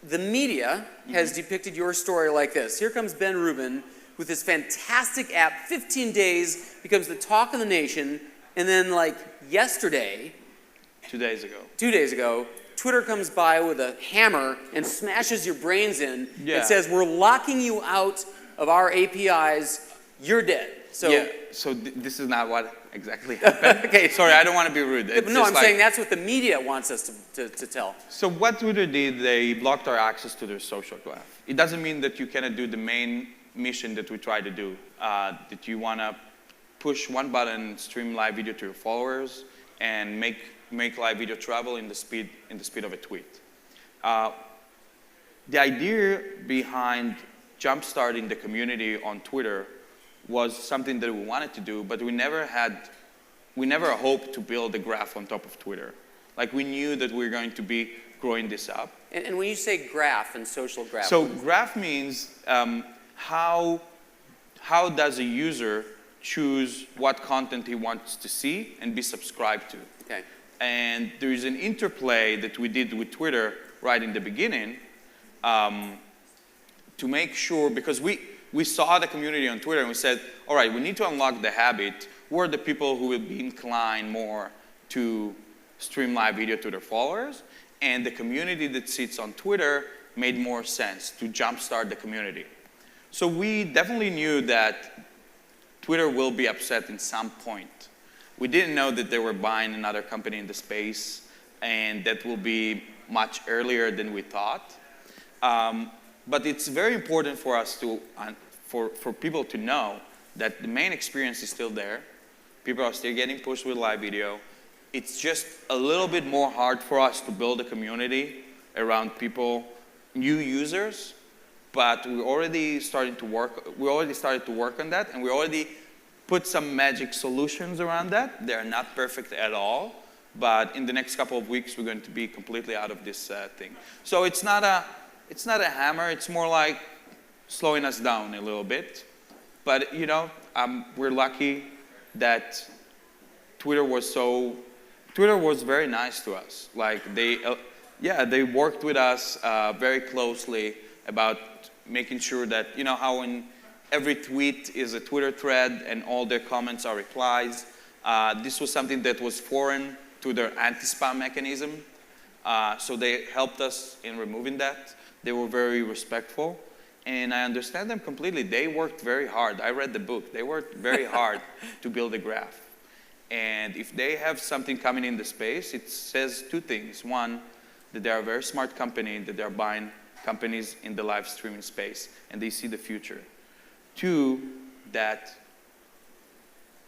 the media has depicted your story like this. Here comes Ben Rubin with this fantastic app, 15 days, becomes the talk of the nation, and then like yesterday, 2 days ago. 2 days ago, Twitter comes by with a hammer and smashes your brains in and says, we're locking you out of our APIs, you're dead. So, so this is not what exactly happened. Okay. Sorry, I don't want to be rude. No, I'm saying that's what the media wants us to tell. So what Twitter did, they blocked our access to their social graph. It doesn't mean that you cannot do the main mission that we try to do, that you want to push one button, stream live video to your followers, and make live video travel in the speed of a tweet. The idea behind jumpstarting the community on Twitter was something that we wanted to do, but we never hoped to build a graph on top of Twitter. Like, we knew that we were going to be growing this up. And when you say graph and social graph, so graph means how does a user choose what content he wants to see and be subscribed to. Okay. And there is an interplay that we did with Twitter right in the beginning to make sure, because we saw the community on Twitter and we said, all right, we need to unlock the habit. Who are the people who will be inclined more to stream live video to their followers? And the community that sits on Twitter made more sense to jumpstart the community. So we definitely knew that Twitter will be upset in some point. We didn't know that they were buying another company in the space, and that will be much earlier than we thought. But it's very important for us to, for people to know that the main experience is still there. People are still getting pushed with live video. It's just a little bit more hard for us to build a community around people, new users, but we already started to work on that, and we already put some magic solutions around that. They're not perfect at all, but in the next couple of weeks, we're going to be completely out of this thing. So it's not a hammer. It's more like slowing us down a little bit. But we're lucky that Twitter was very nice to us. Like they worked with us very closely about making sure that, how in every tweet is a Twitter thread and all their comments are replies. This was something that was foreign to their anti-spam mechanism. So they helped us in removing that. They were very respectful. And I understand them completely. They worked very hard. I read the book. They worked very hard to build a graph. And if they have something coming in the space, it says two things. One, that they are a very smart company, that they're buying companies in the live streaming space, and they see the future. Two, that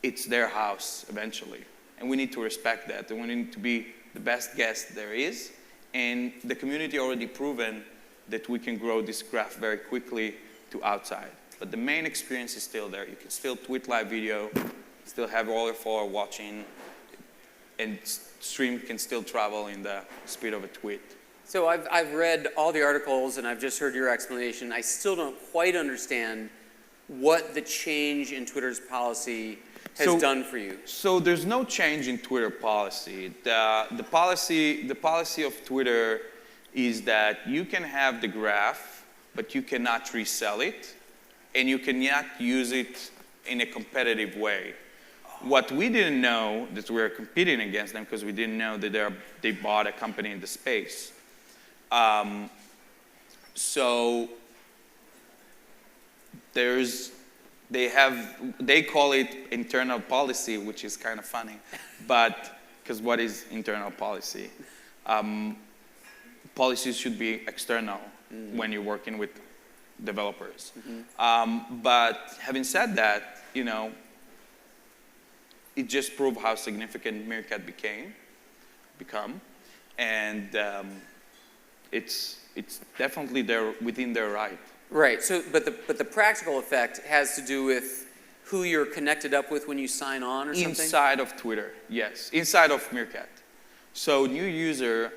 it's their house eventually. And we need to respect that. And we need to be the best guest there is. And the community already proven that we can grow this graph very quickly to outside. But the main experience is still there. You can still tweet live video, still have all your followers watching, and stream can still travel in the speed of a tweet. So I've read all the articles and I've just heard your explanation. I still don't quite understand what the change in Twitter's policy has done for you. So there's no change in Twitter policy. The policy of Twitter is that you can have the graph, but you cannot resell it, and you cannot use it in a competitive way. What we didn't know, that we were competing against them, because we didn't know that they bought a company in the space. So they call it internal policy, which is kind of funny, but because what is internal policy? Policies should be external when you're working with developers. But having said that, it just proved how significant Meerkat become, and it's definitely within their right. Right. So, but the practical effect has to do with who you're connected up with when you sign on, or something. Inside of Twitter, yes, inside of Meerkat. So new user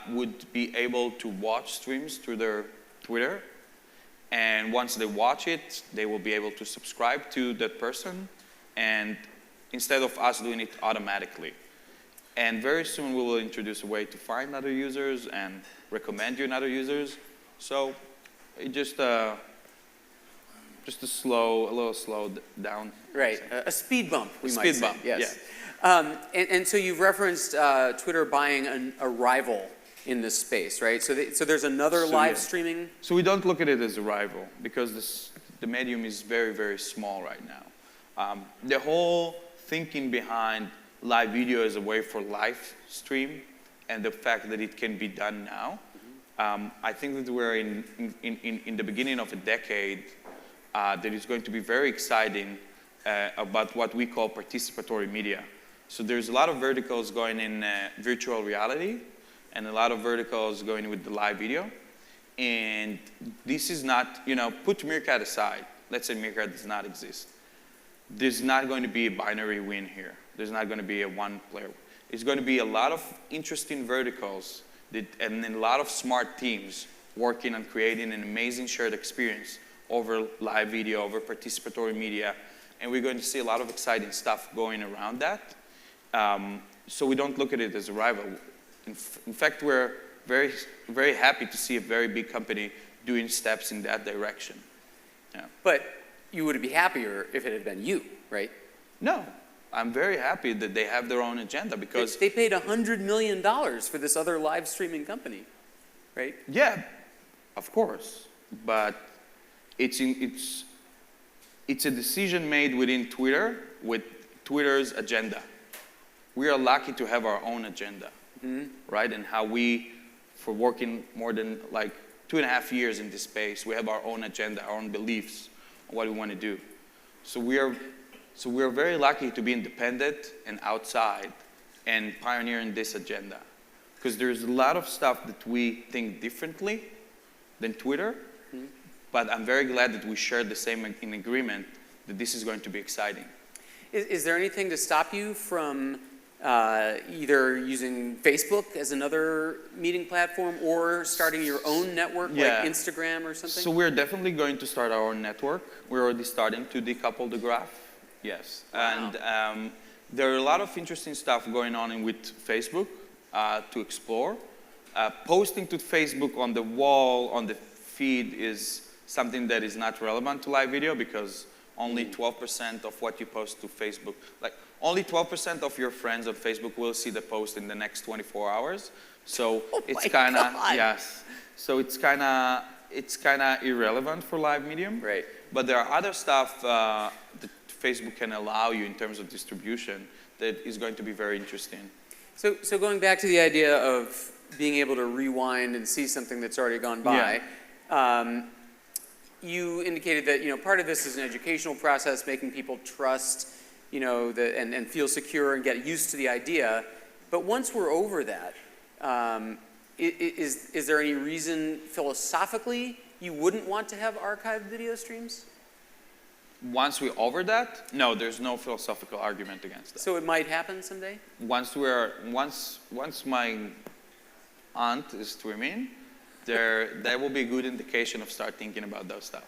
would be able to watch streams through their Twitter, and once they watch it, they will be able to subscribe to that person, and instead of us doing it automatically. And very soon we will introduce a way to find other users and recommend you other users. So it just a little slow down. Right, a speed bump, we might Speed say. bump, Yes. And so you've referenced Twitter buying a rival in this space, right? So there's another So, live yeah. streaming. So we don't look at it as a rival because the medium is very, very small right now. The whole thinking behind live video as a way for live stream and the fact that it can be done now, I think that we're in the beginning of a decade that is going to be very exciting about what we call participatory media. So there's a lot of verticals going in virtual reality and a lot of verticals going with the live video. And this is not, put Meerkat aside. Let's say Meerkat does not exist. There's not going to be a binary win here. There's not going to be a one player. It's going to be a lot of interesting verticals and a lot of smart teams working on creating an amazing shared experience over live video, over participatory media. And we're going to see a lot of exciting stuff going around that. So we don't look at it as a rival. In fact, we're very, very happy to see a very big company doing steps in that direction. Yeah. But you would be happier if it had been you, right? No, I'm very happy that they have their own agenda because They paid $100 million for this other live streaming company, right? yeah, of course, but it's a decision made within Twitter with Twitter's agenda. We are lucky to have our own agenda, right? And how we, for working more than like 2.5 years in this space, we have our own agenda, our own beliefs on what we want to do. So we are very lucky to be independent and outside and pioneering this agenda. Because there's a lot of stuff that we think differently than Twitter, but I'm very glad that we share the same in agreement that this is going to be exciting. Is there anything to stop you from either using Facebook as another meeting platform or starting your own network Yeah. like Instagram or something? So we're definitely going to start our own network. We're already starting to decouple the graph. Yes. Wow. And there are a lot of interesting stuff going on with Facebook to explore. Posting to Facebook on the wall, on the feed is something that is not relevant to live video because only 12% of what you post to Facebook, like only 12% of your friends on Facebook will see the post in the next 24 hours. So it's kind of, yes. So it's kind of irrelevant for live medium. Right. But there are other stuff that Facebook can allow you in terms of distribution that is going to be very interesting. So going back to the idea of being able to rewind and see something that's already gone by, you indicated that part of this is an educational process, making people trust, and feel secure and get used to the idea. But once we're over that, is there any reason philosophically you wouldn't want to have archived video streams? Once we're over that, no, there's no philosophical argument against that. So it might happen someday? Once my aunt is streaming, there will be a good indication of start thinking about those stuff.